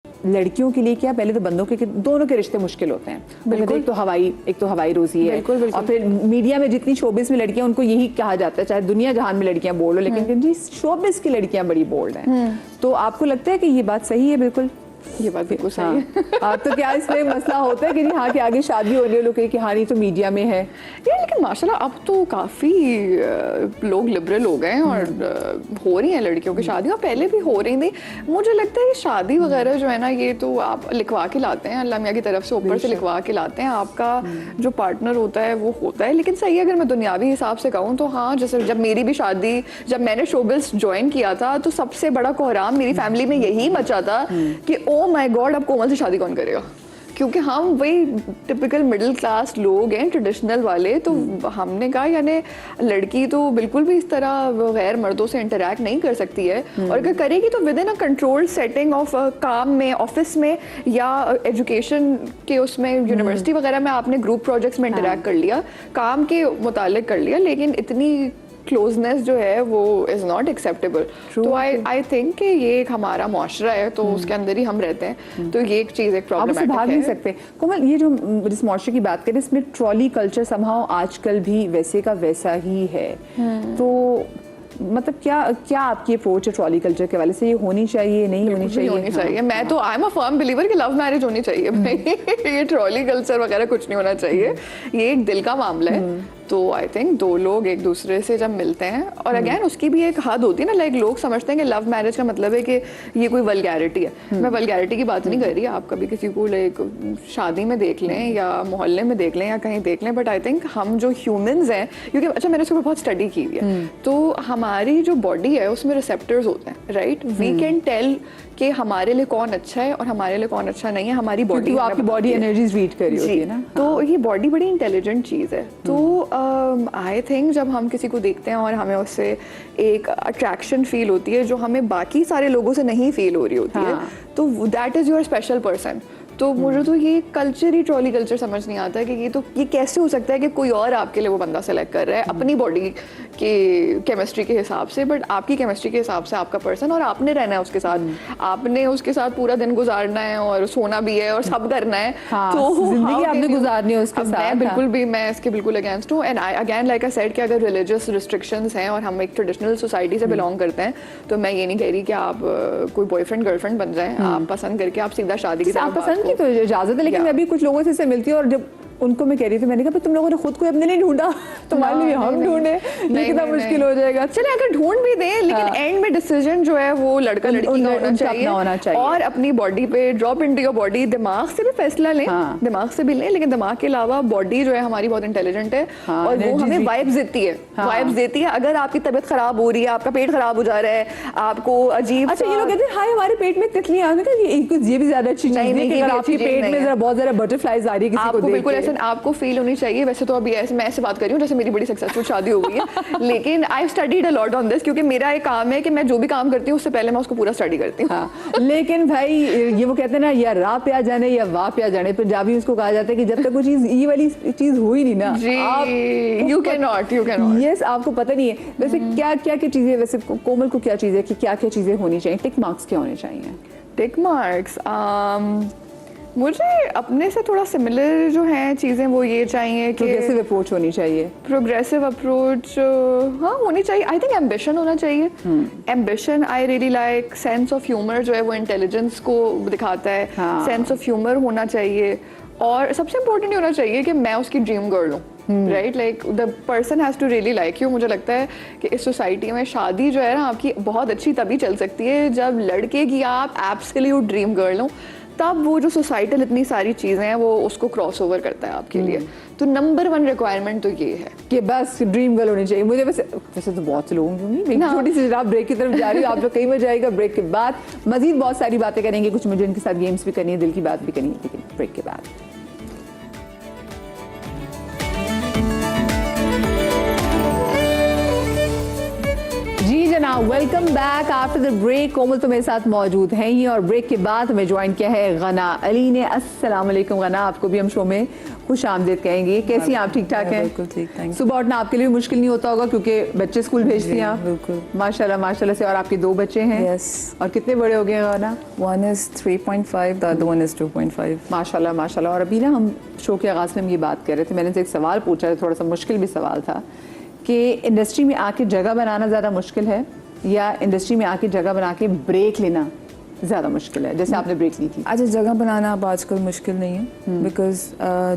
लड़कियों के लिए क्या, पहले तो बंदों के दोनों के रिश्ते मुश्किल होते हैं। बिल्कुल। एक तो हवाई रोजी है। बिल्कुल, बिल्कुल। और फिर मीडिया में जितनी शोबिस में लड़कियां, उनको यही कहा जाता है, चाहे दुनिया जहान में लड़कियां बोल्ड हो, लेकिन जी शोबिस की लड़कियां बड़ी बोल्ड हैं। तो आपको लगता है कि ये बात सही है? बिल्कुल ये बात बिल्कुल सही है। तो क्या इसमें मसला होता है कि जी हाँ कि आगे शादी होने लोग कि हाँ नहीं तो मीडिया में है? लेकिन माशाल्लाह अब तो काफ़ी लोग लिबरल हो गए हैं और हो रही हैं लड़कियों की शादियाँ, पहले भी हो रही थी। मुझे लगता है कि शादी वगैरह जो है ना, ये तो आप लिखवा के लाते हैं, अल्लाह मियाँ की तरफ से ऊपर से लिखवा के लाते हैं। आपका जो पार्टनर होता है वो होता है। लेकिन सही है, अगर मैं दुनियावी हिसाब से कहूँ तो हाँ, जैसे जब मेरी भी शादी, जब मैंने शोबिज़ ज्वाइन किया था तो सबसे बड़ा कोहराम मेरी फैमिली में यही मचा था कि ओ माय गॉड, अब कोमल से शादी कौन करेगा, क्योंकि हम वही टिपिकल मिडिल क्लास लोग हैं, ट्रेडिशनल वाले। तो हमने कहा यानी लड़की तो बिल्कुल भी इस तरह गैर मर्दों से इंटरेक्ट नहीं कर सकती है, और अगर करेगी तो with in a controlled setting of काम में, ऑफिस में या एजुकेशन के उसमें, यूनिवर्सिटी वगैरह में आपने ग्रुप प्रोजेक्ट्स में इंटरेक्ट कर लिया, काम के मुतालिक कर लिया, लेकिन इतनी क्लोजनेस जो है वो इज़ नॉट एक्सेप्टेबल। तो आई थिंक कि ये एक हमारा मुआशरा है, तो उसके अंदर ही हम रहते हैं, तो ये एक चीज़ एक प्रॉब्लमैटिक है। भाग नहीं सकते। कोमल, ये जो जिस मुआशरे की बात करें, इसमें ट्रॉली कल्चर समहाउ आजकल भी वैसे का वैसा ही है। तो मतलब क्या आपकी अप्रोच है ट्रॉली कल्चर के वाले से? ये होनी चाहिए, नहीं होनी चाहिए? होनी चाहिए। मैं तो I am a firm believer कि लव मैरिज होनी चाहिए भाई। ये ट्रॉली कल्चर वगैरह कुछ नहीं होना चाहिए, ये एक दिल का मामला है। तो आई थिंक दो लोग एक दूसरे से जब मिलते हैं, और अगेन उसकी भी एक हद होती है ना, लाइक लोग समझते हैं कि लव मैरिज का मतलब है कि ये कोई वल्गैरिटी है। मैं वल्गैरिटी की बात नहीं कर रही, आप कभी किसी को लाइक शादी में देख लें या मोहल्ले में देख लें या कहीं देख लें, बट आई थिंक हम जो ह्यूमंस हैं, क्योंकि अच्छा मैंने उसके ऊपर बहुत स्टडी की हुई है, तो हमारी जो बॉडी है उसमें रिसेप्टर्स होते हैं, राइट? वी कैन टेल कि हमारे लिए कौन अच्छा है और हमारे लिए कौन अच्छा नहीं है। हमारी बॉडी, आपकी बॉडी एनर्जीज रीड कर रही होती है ना, तो ये बॉडी बड़ी इंटेलिजेंट चीज़ है। तो आई थिंक जब हम किसी को देखते हैं और हमें उससे एक अट्रैक्शन फील होती है जो हमें बाकी सारे लोगों से नहीं फील हो रही होती है, तो that is your special person. तो मुझे तो ये कल्चर ही, ट्रॉली कल्चर समझ नहीं आता है कि ये कैसे हो सकता है कि कोई और आपके लिए वो बंदा सेलेक्ट कर रहा है अपनी बॉडी के केमिस्ट्री के हिसाब से, बट आपकी केमिस्ट्री के हिसाब से आपका पर्सन, और आपने रहना है उसके साथ, आपने उसके साथ पूरा दिन गुजारना है और सोना भी है और सब करना है। तो जिंदगी आपने गुजारनी है उसके साथ। बिल्कुल भी मैं इसके बिल्कुल अगेंस्ट हूँ। And again like I said कि अगर रिलीजियस रिस्ट्रिक्शंस हैं और हम एक ट्रेडिशनल सोसाइटी से बिलोंग करते हैं, तो मैं ये नहीं कह रही कि आप कोई बॉयफ्रेंड गर्लफ्रेंड बन जाएं। आप पसंद करके आप सीधा शादी की तरफ, तो इजाजत है। लेकिन मैं अभी कुछ लोगों से मिलती हूँ और जब उनको मैं कह रही थी, मैंने कहा तुम लोगों ने खुद को अपने लिए ढूंढा, तुम्हारे लिए हम ढूंढे, ये कितना मुश्किल हो जाएगा। चले अगर ढूंढ भी दें, लेकिन एंड में डिसीजन जो है वो लड़का लड़की का होना चाहिए, और अपनी बॉडी पे ड्रॉप इनटू योर बॉडी, दिमाग से भी फैसला लें, दिमाग से भी लें, लेकिन दिमाग के अलावा बॉडी जो है हमारी बहुत इंटेलिजेंट है, और वो हमें वाइब्स देती है, वाइब्स देती है। अगर आपकी तबीयत खराब हो रही है, आपका पेट खराब हो जा रहा है, आपको अजीब, अच्छा ये लोग कहते हैं हाय हमारे पेट में तितलियां, ये भी ज्यादा अच्छी चीज नहीं है। आपके पेट में जरा बहुत ज्यादा बटरफ्लाइज आ रही है, किसी को बिल्कुल ऐसा आपको फील चाहिए। वैसे तो अभी ऐसे मैं ऐसे बात कर रही हूँ जैसे मेरी बड़ी सक्सेसफुल शादी हो गई है, लेकिन I studied a lot on this, क्योंकि मेरा एक काम है कि मैं जो भी काम करती हूँ उससे पहले मैं उसको पूरा स्टडी करती हूँ। लेकिन भाई ये वो कहते हैं ना, या राह पे आ जाने या वाह पे आ जाने, पंजाबी उसको कहा जाता है कि जब तक वो चीज ये वाली चीज हुई नहीं ना, यू कैन नॉट यस, आपको पता नहीं है। वैसे क्या क्या चीजें, वैसे कोमल को क्या चीजें कि क्या क्या चीजें होनी चाहिए, टिक मार्क्स क्या होने चाहिए? टिक मार्क्स मुझे अपने से थोड़ा सिमिलर जो हैं चीज़ें वो ये चाहिए कि प्रोग्रेसिव अप्रोच होनी चाहिए। प्रोग्रेसिव अप्रोच हाँ होनी चाहिए। आई थिंक एम्बिशन होना चाहिए। Ambition I really like. Sense of humour जो है वो इंटेलिजेंस को दिखाता है। सेंस ऑफ ह्यूमर होना चाहिए, और सबसे इम्पोर्टेंट होना चाहिए कि मैं उसकी ड्रीम गर्ल हूँ। Right, like the person has to really like you. मुझे लगता है कि इस सोसाइटी में शादी जो है ना आपकी बहुत अच्छी तभी चल सकती है जब लड़के की आप एब्सोल्यूट ड्रीम गर्ल हो, तब वो जो सोसाइटल इतनी सारी चीज़ें हैं वो उसको क्रॉस ओवर करता है आपके लिए। तो नंबर 1 रिक्वायरमेंट तो ये है कि बस ड्रीम गर्ल होनी चाहिए। मुझे वैसे तो बहुत से लोगों की छोटी सी जरा ब्रेक की तरफ जा रही हूँ, आप लोग कहीं में जाएगा। ब्रेक के बाद मजीद बहुत सारी बातें करेंगे, कुछ मुझे इनके साथ गेम्स भी करनी है, दिल की बात भी करनी है, लेकिन ब्रेक के बाद। हाँ, welcome back after the break. Komal तो मेरे साथ मौजूद हैं ही और ब्रेक के बाद हमें ज्वाइन किया है गना अली ने। अस्सलाम वालेकुम गना, आपको भी हम शो में खुश आमदीद कहेंगे। कैसी हैं आप? ठीक ठाक हैं? बिल्कुल ठीक, थैंक यू। सुबह उठना आपके लिए भी मुश्किल नहीं होता होगा क्योंकि बच्चे स्कूल भेजती हैं आप? बिल्कुल। माशाल्लाह माशाल्लाह से। और आपके 2 बच्चे हैं? Yes. और कितने बड़े हो गए हैं गना? One is 3.5, the other one is 2.5. माशाल्लाह माशाल्लाह। और अभी ना हम शो के आगाज़ में हम ये बात कर रहे थे, मैंने से एक सवाल पूछा था, थोड़ा सा मुश्किल भी सवाल था कि इंडस्ट्री में आके जगह बनाना ज़्यादा मुश्किल है या इंडस्ट्री में आके जगह बना के ब्रेक लेना ज़्यादा मुश्किल है, जैसे आपने ब्रेक ली थी? अच्छा, जगह बनाना अब आजकल मुश्किल नहीं है बिकॉज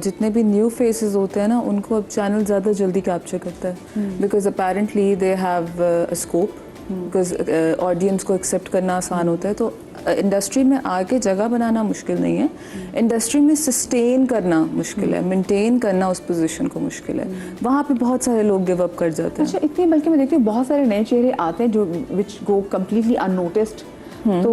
जितने भी न्यू फेसेस होते हैं ना उनको अब चैनल ज़्यादा जल्दी कैप्चर करता है because apparently they have a scope because audience को एक्सेप्ट करना आसान होता है। तो इंडस्ट्री में आके जगह बनाना मुश्किल नहीं है, इंडस्ट्री में सस्टेन करना मुश्किल है, मेंटेन करना उस पोजीशन को मुश्किल है। वहाँ पे बहुत सारे लोग गिव अप कर जाते हैं। अच्छा, इतने बल्कि मैं देखती हूँ बहुत सारे नए चेहरे आते हैं जो विच गो कम्प्लीटली अननोटिस्ड। तो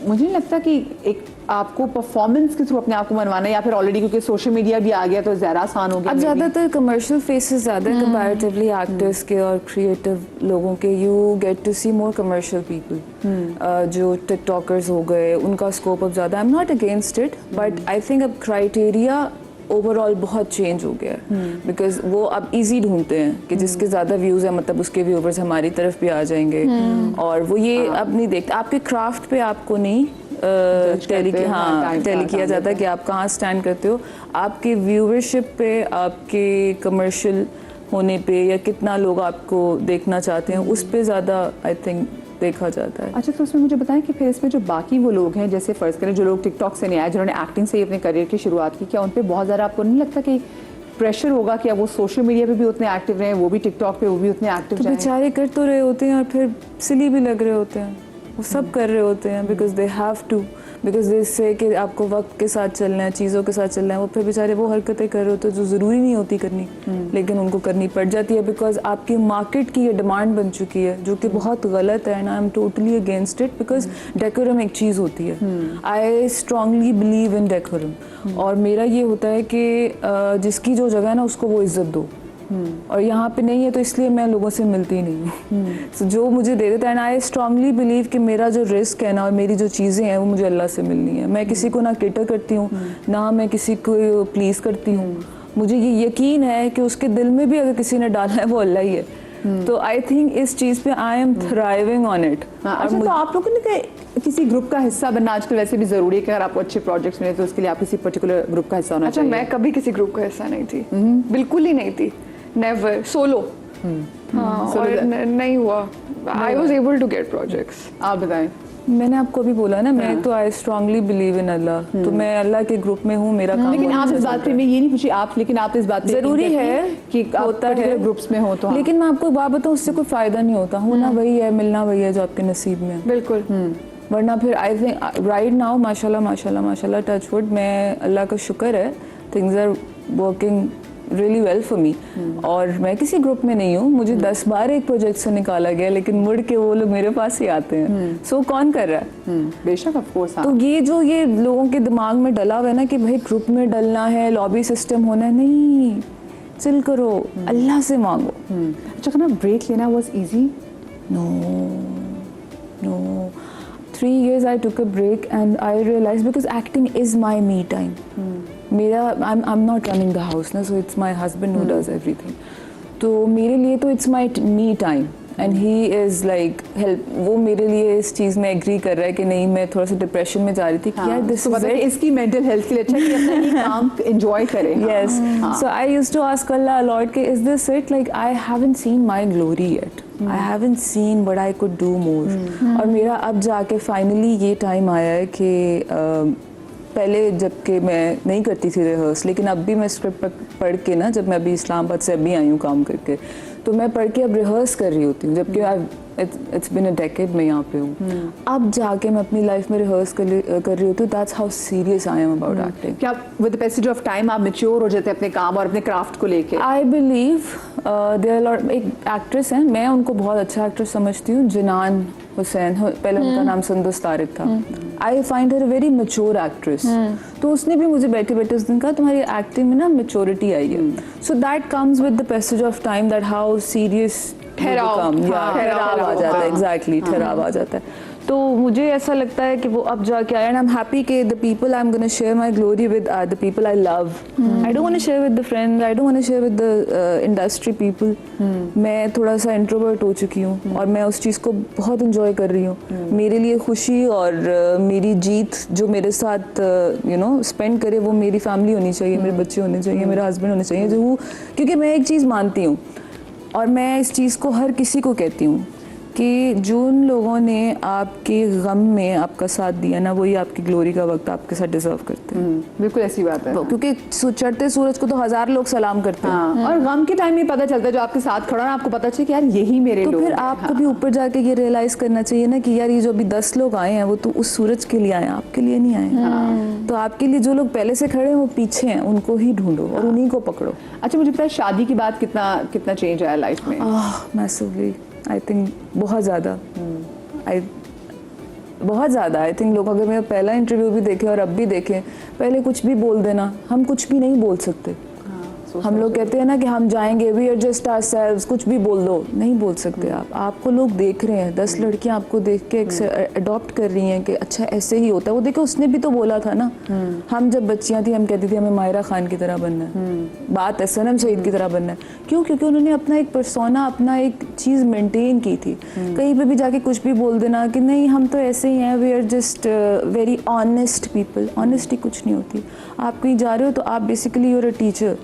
मुझे नहीं लगता कि एक आपको परफॉर्मेंस के थ्रू अपने आप को मनवाना या फिर ऑलरेडी क्योंकि सोशल मीडिया भी आ गया तो ज़्यादा आसान हो गया। अब ज़्यादातर कमर्शियल फेसेस ज़्यादा हैं कंपैरेटिवली एक्टर्स के और क्रिएटिव लोगों के। You get to see more commercial people. जो टिकटॉकर्स हो गए उनका स्कोप अब ज़्यादा। I am not against it but I think अब क्राइटेरिया ओवरऑल बहुत चेंज हो गया है बिकॉज वो अब इजी ढूंढते हैं कि जिसके ज़्यादा व्यूज़ है मतलब उसके व्यूवर्स हमारी तरफ भी आ जाएंगे और वो ये अब नहीं देखते। आपके क्राफ्ट पे आपको नहीं टेली किया जाता है कि आप कहाँ स्टैंड करते हो, आपके व्यूवरशिप पे, आपके कमर्शियल होने पे या कितना लोग आपको देखना चाहते हैं उस पे ज़्यादा आई थिंक देखा जाता है। अच्छा, तो उसमें मुझे बताएं कि फिर इसमें जो बाकी वो लोग हैं, जैसे फ़र्ज़ करें जो लोग टिकटॉक से नहीं आए, जिन्होंने एक्टिंग से ही अपने करियर की शुरुआत की, क्या उन पे बहुत ज़्यादा आपको नहीं लगता कि प्रेशर होगा कि अब वो सोशल मीडिया पे भी उतने एक्टिव रहें, वो भी टिकटॉक पे वो भी उतने एक्टिव तो रहें? बेचारे कर तो रहे होते हैं और फिर सिली भी लग रहे होते हैं, वो सब कर रहे होते हैं because they have to, because they say कि आपको वक्त के साथ चलना है, चीज़ों के साथ चलना है। वो फिर बेचारे वो हरकतें कर रहे होते हैं जो ज़रूरी नहीं होती करनी लेकिन उनको करनी पड़ जाती है बिकॉज आपकी मार्केट की ये डिमांड बन चुकी है जो कि बहुत गलत है and I am totally against it because decorum एक चीज़ होती है। I strongly believe in decorum और मेरा ये होता है कि जिसकी जो जगह है ना उसको वो इज्जत दो और यहाँ पे नहीं है तो इसलिए मैं लोगों से मिलती नहीं हूँ। So, जो मुझे दे देता है एंड आई स्ट्रांगली बिलीव कि मेरा जो रिस्क है ना और मेरी जो चीज़ें हैं वो मुझे अल्लाह से मिलनी है। मैं किसी को ना केटर करती हूँ ना मैं किसी को प्लीज़ करती हूँ। मुझे ये यकीन है कि उसके दिल में भी अगर किसी ने डाला है वो अल्लाह ही है। तो आई थिंक इस चीज़ पे I am thriving on it. अच्छा, तो आप लोगों ने किसी ग्रुप का हिस्सा बनना आजकल वैसे भी ज़रूरी है कि अगर आपको अच्छे प्रोजेक्ट्स मिले तो उसके लिए आप किसी पर्टिकुलर ग्रुप का हिस्सा होना अच्छा, चाहिए? मैं कभी किसी ग्रुप का हिस्सा नहीं थी, बिल्कुल ही नहीं थी, नेवर, सोलो। हाँ, और नहीं हुआ। I was able to get projects. आप बताएं। मैंने आपको अभी बोला ना मैं तो आई स्ट्रांगली बिलीव इन अल्लाह, तो मैं अल्लाह के ग्रुप में हूँ, मेरा काम। लेकिन आप इस बात पे, मैं ये नहीं पूछी आप, लेकिन आप इस बात पे जरूरी है कि होता है ग्रुप्स में हो तो। लेकिन मैं आपको एक बात बताऊँ, उससे कोई फायदा नहीं होता। होना वही है, मिलना वही है जो आपके नसीब में है। बिल्कुल। वरना फिर आई थिंक राइट नाउ माशाल्लाह माशाल्लाह माशाल्लाह टच वुड, मैं अल्लाह का शुक्र है, things are working really well for me. और मैं किसी ग्रुप में नहीं हूँ, मुझे 10 बार एक प्रोजेक्ट से निकाला गया लेकिन मुड़ के वो लोग मेरे पास ही आते हैं। सो कौन कर रहा है? बेशक, ऑफ कोर्स। तो ये जो ये लोगों के दिमाग में डला हुआ है ना कि भाई ग्रुप में डलना है, लॉबी सिस्टम होना है, नहीं, चिल करो, अल्लाह से मांगो। अच्छा, कहना ब्रेक लेना was easy? No. 3 years I took a break and I realized because acting is my me time. I'm not running the house na, so it's my husband who does everything. तो मेरे लिए तो it's my me time and he is like help. वो मेरे लिए इस चीज़ में agree कर रहा है कि नहीं, मैं थोड़ा सा डिप्रेशन में जा रही थी कि यार दिस इज इट, इसकी मेंटल हेल्थ के लिए अच्छा कि अपना ही काम एंजॉय करे। Yes. So I used to ask Allah a lot, is this it? Like I haven't seen my glory yet. I haven't seen what I could do more. और मेरा अब जाके फाइनली ये टाइम आया है कि पहले जबकि मैं नहीं करती थी रिहर्स, लेकिन अब भी मैं स्क्रिप्ट पढ़ के ना, जब मैं अभी इस्लामाबाद से अभी आई हूँ काम करके, तो मैं पढ़ के अब रिहर्स कर रही होती हूँ, जबकि इट्स बिन अ डेकेड मैं यहाँ पे हूँ। अब जाके मैं अपनी लाइफ में रिहर्स कर रही होती हूँ। That's how serious I am about acting. क्या with the passage of time आप मैच्योर हो जाते हैं अपने काम और अपने क्राफ्ट को लेके? आई बिलीव देयर आर एक एक्ट्रेस हैं, मैं उनको बहुत अच्छा एक्ट्रेस समझती हूँ, जिनान हुसैन, पहले उनका नाम संदोस तारिक था। I find her very mature actress. तो उसने भी मुझे बैठे बैठे उस दिन कहा तुम्हारी एक्टिंग में ना मैच्योरिटी आई है। So that comes with the passage of time, that how serious ठहराव, हाँ, ठहराव आ जाता है, एग्जैक्टली ठहराव आ जाता है। तो मुझे ऐसा लगता है कि वो अब जाके आया, एंड आई एम हैप्पी कि the people I am gonna share my glory with are the people I love. I don't want to share with the friends, I don't want to share with the industry people. मैं थोड़ा सा introvert हो चुकी हूँ और मैं उस चीज़ को बहुत इंजॉय कर रही हूँ। मेरे लिए खुशी और मेरी जीत जो मेरे साथ स्पेंड करे वो मेरी फैमिली होनी चाहिए, मेरे बच्चे होने चाहिए, मेरे हस्बैंड होने चाहिए, जो क्योंकि मैं एक चीज़ मानती हूँ और मैं इस चीज़ को हर किसी को कहती हूँ कि जिन लोगों ने आपके गम में आपका साथ दिया ना, वही आपकी ग्लोरी का वक्त आपके साथ डिजर्व करते हैं। बिल्कुल ऐसी बात है, क्योंकि चढ़ते सूरज को तो 1000 लोग सलाम करते हैं। हाँ, और गम के टाइम में पता चलता है जो आपके साथ खड़ा है, आपको पता चले कि यार यही मेरे तो लोग फिर हैं। आपको भी ऊपर जाके ये रियलाइज करना चाहिए ना कि यार ये जो अभी 10 लोग आए हैं वो तो उस सूरज के लिए आए हैं, आपके लिए नहीं आए हैं। तो आपके लिए जो लोग पहले से खड़े हैं वो पीछे हैं, उनको ही ढूंढो और उन्हीं को पकड़ो। अच्छा, मुझे पता है शादी के बाद कितना चेंज आया लाइफ में? मैसिवली, आई थिंक बहुत ज़्यादा। बहुत ज़्यादा आई थिंक लोग अगर मेरा पहला इंटरव्यू भी देखें और अब भी देखें, पहले कुछ भी बोल देना, हम कुछ भी नहीं बोल सकते। हम लोग कहते हैं ना कि हम जाएंगे, वी आर जस्ट आवरसेल्व्स, कुछ भी बोल दो, नहीं बोल सकते आप। आपको लोग देख रहे हैं, 10 लड़कियां आपको देख के अडॉप्ट कर रही हैं कि अच्छा ऐसे ही होता है। वो देखो उसने भी तो बोला था ना, हम जब बच्चियां थी हम कहती थी हमें मायरा खान की तरह बनना है, बात है सनम सईद की तरह बनना है। क्यों? क्योंकि उन्होंने अपना एक पर्सोना, अपना एक चीज़ मेंटेन की थी। कहीं पे भी जाके कुछ भी बोल देना कि नहीं हम तो ऐसे ही हैं, we are just very honest people. Honesty कुछ नहीं होती। आप कहीं जा रहे हो तो आप basically you're a teacher,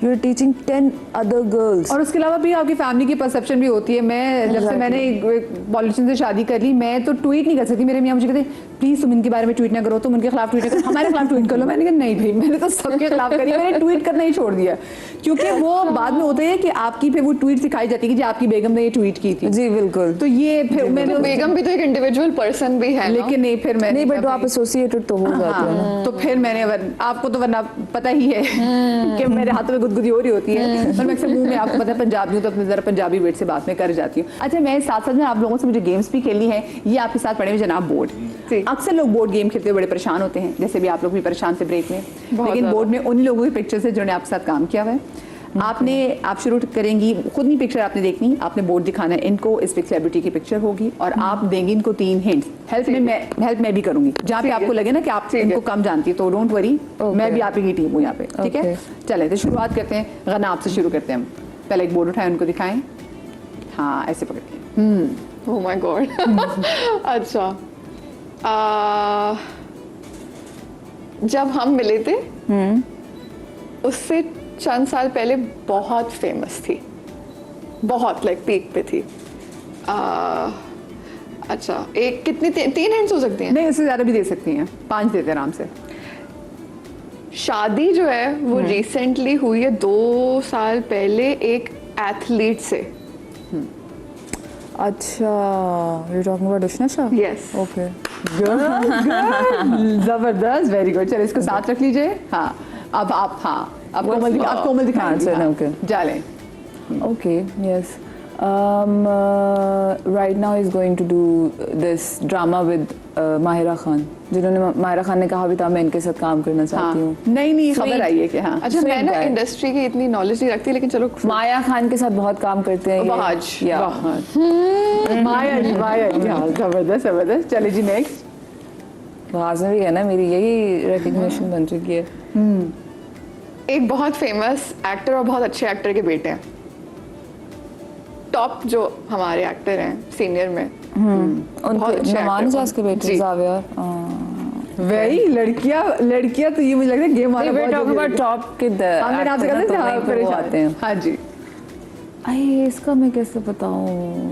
you are teaching 10 other girls. और उसके अलावा भी आपकी फैमिली की परसेप्शन भी होती है। मैं जब से मैंने एक पॉलिटिशियन से शादी कर ली, मैं तो ट्वीट नहीं कर सकती। मेरे मियाँ मुझे कहते प्लीज तुम इनके बारे में ट्वीट ना करो, तुम उनके खिलाफ ट्वीट ना करो, हमारे खिलाफ ट्वीट कर लो। मैंने कहा नहीं भाई, मैंने तो सबके खिलाफ करी, मैंने ट्वीट करना ही छोड़ दिया। क्योंकि वो बाद में होता है कि आपकी फिर वो ट्वीट सिखाई जाती है कि आपकी बेगम ने ये ट्वीट की थी। जी बिल्कुल। तो ये फिर मैंने बेगम भी तो एक इंडिविजुअल पर्सन भी है, लेकिन नहीं, फिर मैं नहीं, बट आप एसोसिएटेड तो हो जाते हो। तो फिर मैंने आपको तो वरना पता ही है कि मेरे हाथों में गुदगुदी हो रही होती है, पर मैं अक्सर मुंह में, आपको पता है पंजाबी हूँ तो अपने जरा पंजाबी वेट से बात में कर जाती हूँ। अच्छा, मैं साथ साथ में आप लोगों से मुझे गेम्स भी खेलनी है। ये आपके साथ पड़े हुए जनाब बोर्ड। अक्सर लोग बोर्ड गेम खेलते हुए बड़े परेशान होते हैं, जैसे भी आप लोग भी परेशान थे ब्रेक में, लेकिन बोर्ड में उन लोगों की पिक्चर्स है जिन्होंने आपके साथ काम किया हुआ है। आप शुरू करेंगी, खुद नहीं पिक्चर आपने देखनी, आपने बोर्ड दिखाना है इनको, इस सेलिब्रिटी की पिक्चर होगी और आप देंगे इनको 3 हिंट्स। हेल्प मैं भी करूंगी जहाँ पे आपको लगे ना कि आप इनको कम जानती है, तो डोंट वरी, मैं भी आप ही की टीम हूँ यहाँ पे, ठीक है? चले तो शुरुआत करते हैं। गना आपसे शुरू करते हैं हम। पहले एक बोर्ड उठाएं, उनको दिखाएं। हाँ, ऐसे पकड़ के। Oh my God. अच्छा, जब हम मिले थे उससे चंद साल पहले बहुत फेमस थी, बहुत लाइक पीक पे थी। अच्छा, एक कितनी 3 हिंट्स हो सकती हैं? नहीं, उससे ज्यादा भी दे सकती हैं, 5 देते आराम से। शादी जो है वो रिसेंटली हुई है 2 साल पहले एक एथलीट से। अच्छा, you talking about Ushana Shah? Yes. Okay, जबरदस्त, वेरी गुड। चलो इसको साथ रख लीजिए। हाँ, अब आप, हाँ आप कोमल दिखाएंगे। हाँ, okay. जाले। Okay, yes. Right now he's going to do this drama with Mahira Khan, जिन्होंने माहिरा खान ने कहा भी था मैं इनके साथ काम करना चाहती हूँ। नहीं खबर आई है कि हाँ। अच्छा, मैं ना इंडस्ट्री की इतनी नॉलेज नहीं रखती, लेकिन चलो माया खान के साथ बहुत काम करते हैं। माया जबरदस्त। चले जी नेक्स्ट। बाज में भी है ना, मेरी यही रिकग्निशन बन चुकी है। एक बहुत फेमस एक्टर और बहुत अच्छे एक्टर के बेटे हैं, टॉप जो हमारे एक्टर हैं सीनियर में। उनके नमान जास के बेटे जावियर। वही लड़कियां तो ये मुझे लगता है गेम वाला बहुत टॉप के मैंने आपसे कहा आते हैं। हाँ जी। अरे इसका मैं कैसे बताऊं?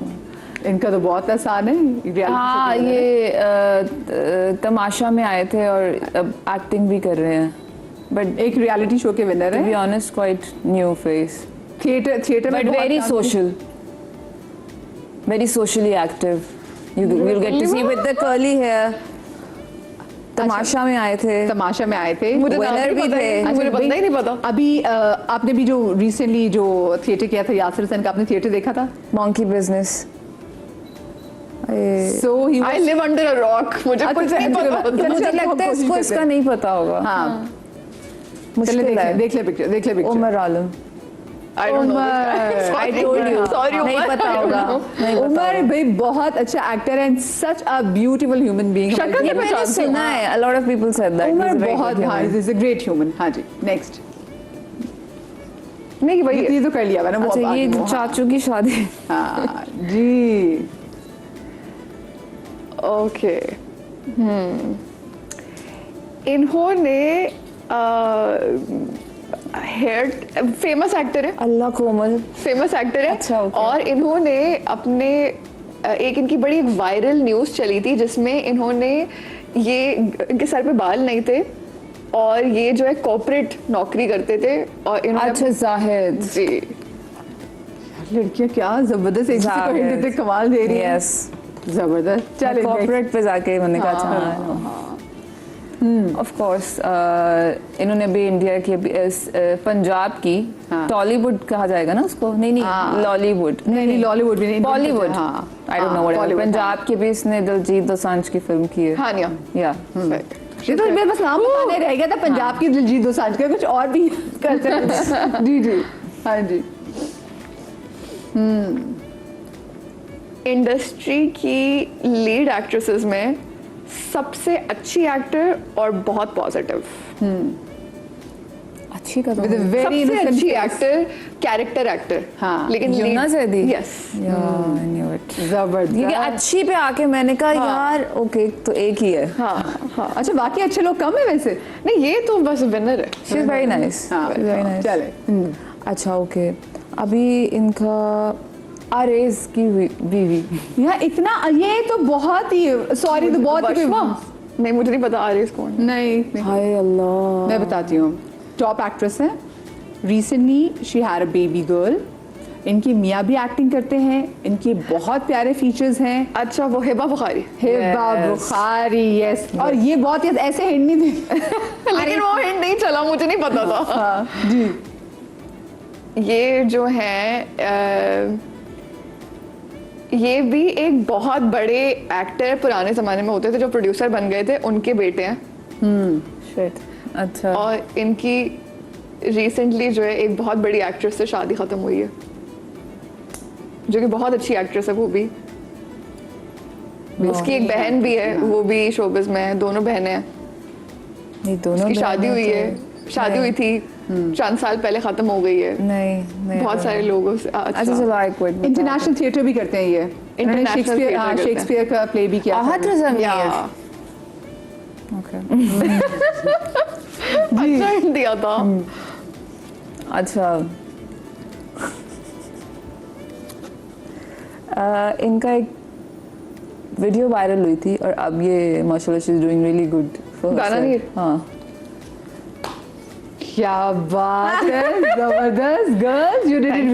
इनका तो बहुत आसान है। हाँ, ये तमाशा में आए थे और अब एक्टिंग भी कर रहे हैं, बट एक रियलिटी शो के विनर है। To be honest quite new face. Theatre but very social, very socially active. You'll get to see with the curly hair. तमाशा में आए थे। मुझे winner भी थे। मुझे पता ही नहीं पता। अभी आपने भी जो रिसेंटली जो थिएटर किया था यासिर हुसैन का, आपने थिएटर देखा था? Monkey Business. So I live under a rock. मुझे कुछ नहीं पता। मुझे लगता है इसको इसका नहीं पता होगा। हाँ, मुश्किल है। देख ले picture. Umar Alam. I don't know this guy. Umar, Sorry. I told you. Sorry, नहीं उमर, पता I don't होगा know. नहीं पता उमर भाई बहुत अच्छा actor and such a beautiful human being शक्ल ये से मैंने पहचानती हूँ, सुना है, a lot of people said that. Umar He's a very बहुत good हाँ human. Is a great human. हाँ जी नेक्स्ट। नहीं वही है। ये तो कर लिया मैंने वो अच्छा अब ये आगे वो, चाचू की शादी हाँ जी ओके इन्होंने हेयर फेमस एक्टर है, अल्लाह कोमल फेमस एक्टर है। अच्छा, okay. और इन्होंने अपने एक इनकी बड़ी एक वायरल न्यूज़ चली थी जिसमें इन्होंने ये इनके सर पे बाल नहीं थे और ये जो है कॉर्पोरेट नौकरी करते थे और इन्होंने अच्छा जाहिद जी लड़कियां क्या जबरदस्त एक दूसरे को हिट देते कमाल दे रही है। यस जबरदस्त चले कॉर्पोरेट पे जाके मैंने कहा अच्छा ऑफ कोर्स इन्होंने भी इंडिया के पंजाब की हाँ। टॉलीवुड कहा जाएगा ना उसको नहीं हाँ। लॉलीवुड नहीं लॉलीवुड भी नहीं बॉलीवुड हाँ I don't know what Bollywood, Punjab के भी इसने दिलजीत दोसांझ की फिल्म की है हानिया या ये तो मेरे बस नाम बताने रह गया था पंजाब की दिलजीत दोसांझ का कुछ और भी करते हैं जी जी हाँ जी इंडस्ट्री की लीड एक्ट्रेसेस में सबसे अच्छी एक्टर और बहुत पॉजिटिव, अच्छी का With a very सबसे innocent अच्छी face. Actor character actor. हाँ, लेकिन Yamuna Zaidi yes I knew it ये जबरदस्त अच्छी पे आके मैंने कहा यार ओके तो एक ही है हाँ हाँ अच्छा बाकी अच्छे लोग कम है वैसे नहीं ये तो बस विनर है। शी इज वेरी नाइस हाँ वेरी नाइस चले अच्छा ओके अभी इनका आरेज की बीवी यार इतना ये तो बहुत ही सॉरी तो बहुत ही बशमा? नहीं मुझे नहीं पता आरिस कौन है। नहीं हाय अल्लाह मैं बताती हूँ टॉप एक्ट्रेस है recently she had a baby girl इनकी मियाँ भी एक्टिंग करते हैं इनके बहुत प्यारे फीचर्स हैं अच्छा वो हिबा बुखारी हिबा Yes. बुखारी यस और ये बहुत ही ऐसे हिंट नहीं थे लेकिन वो हिंट नहीं चला मुझे नहीं पता था। हाँ जी ये जो है ये भी एक बहुत बड़े एक्टर पुराने जमाने में होते थे जो प्रोड्यूसर बन गए थे उनके बेटे हैं शिट अच्छा और इनकी रिसेंटली जो है एक बहुत बड़ी एक्ट्रेस से शादी खत्म हुई है जो कि बहुत अच्छी एक्ट्रेस है वो भी उसकी एक बहन भी है वो भी शोबिज में है दोनों बहनें हैं ये दोनों उसकी शादी बहनें हुई तो- है शादी हुई थी चंद साल पहले खत्म हो गई है नहीं बहुत सारे लोगों से अच्छा चलो आई क्विट इंटरनेशनल थिएटर भी करते हैं ये International शेक्सपियर theatre हाँ करते हैं। शेक्सपियर का प्ले भी किया था। आहत रज़ा या ओके अच्छा hint दिया था अच्छा इनका एक वीडियो वायरल हुई थी और अब ये माशाल्लाह she is doing really good गाना नहीं? हाँ क्या बात है जबरदस्त गर्ल्स यू डिड इट